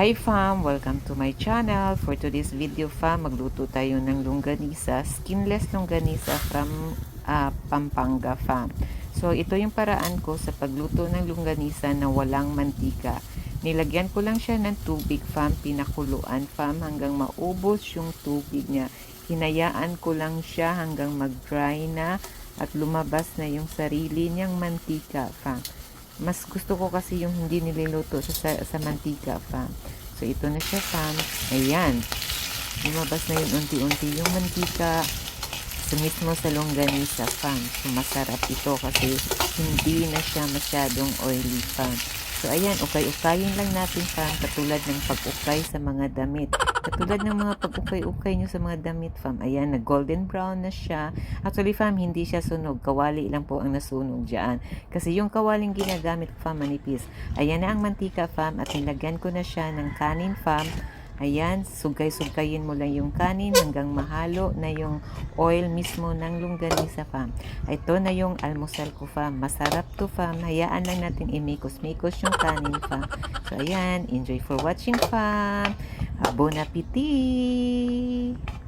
Hi fam! Welcome to my channel. For today's video fam, magluto tayo ng longganisa, skinless longganisa from Pampanga fam. So ito yung paraan ko sa pagluto ng longganisa na walang mantika. Nilagyan ko lang siya ng tubig fam, pinakuluan fam hanggang maubos yung tubig niya. Hinayaan ko lang siya hanggang mag-dry na at lumabas na yung sarili niyang mantika fam. Mas gusto ko kasi yung hindi niluluto sa mantika, fam. So, ito na siya, fam. Ayan. Lumabas na yun unti-unti yung mantika sa mismo sa longganisa, fam. So, masarap ito kasi hindi na siya masyadong oily, fam. So, ayan, ukay-ukayin lang natin, fam, katulad ng pag-ukay sa mga damit. Katulad ng mga pag-ukay-ukay nyo sa mga damit, fam. Ayan, nag-golden brown na siya. Actually, fam, hindi siya sunog. Kawali lang po ang nasunog dyan. Kasi yung kawaling ginagamit, fam, manipis. Ayan na ang mantika, fam, at nilagyan ko na siya ng kanin, fam. Ayan, sugay-sugayin mo lang yung kanin hanggang mahalo na yung oil mismo ng longganisa, fam. Ito na yung almusal ko, fam. Masarap to, fam. Hayaan lang natin imikos-mikos yung kanin, fam. So, ayan. Enjoy for watching, fam. Bon appetit!